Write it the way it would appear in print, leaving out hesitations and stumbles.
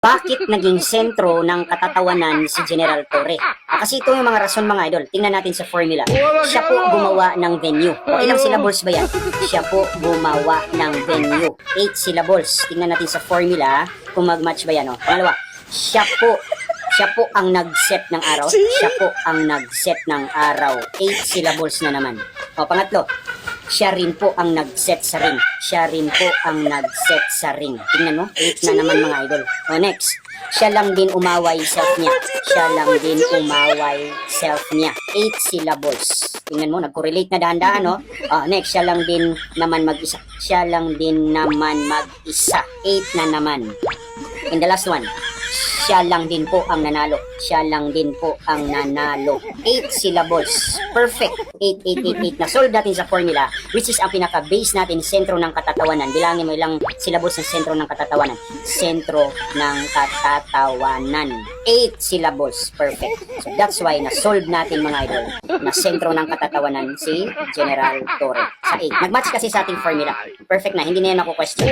Bakit naging sentro ng katatawanan si General Torre? Kasi ito yung mga rason mga idol. Tingnan natin sa formula. Siya po gumawa ng venue. O ilang syllables ba yan? Siya po gumawa ng venue. 8 syllables. Tingnan natin sa formula kung mag-match ba yan. O. Pangalawa, siya po ang nag-set ng araw. Siya po ang nag-set ng araw. 8 syllables na naman. O pangatlo, siya rin po ang nag-set sa ring. Siya rin po ang nag-set sa ring. Tingnan mo, 8 na naman mga idol. O next, siya lang din umaway self niya. Siya lang din umaway self niya. 8 syllables. Tingnan mo, nag-correlate na dahan-dahan, no? O next, siya lang din naman mag-isa. Siya lang din naman mag-isa. 8 na naman. And the last one, siya lang din po ang nanalo. Siya lang din po ang nanalo. 8 syllables. Perfect. 8. Na-solve natin sa formula, which is ang pinaka-base natin, sentro ng katatawanan. Bilangin mo ilang syllables ng sentro ng katatawanan. Sentro ng katatawanan. 8 syllables. Perfect. So that's why na-solve natin mga idol na sentro ng katatawanan si General Torre. Sa 8. Nag-match kasi sa ating formula. Perfect na. Hindi na yan ako question.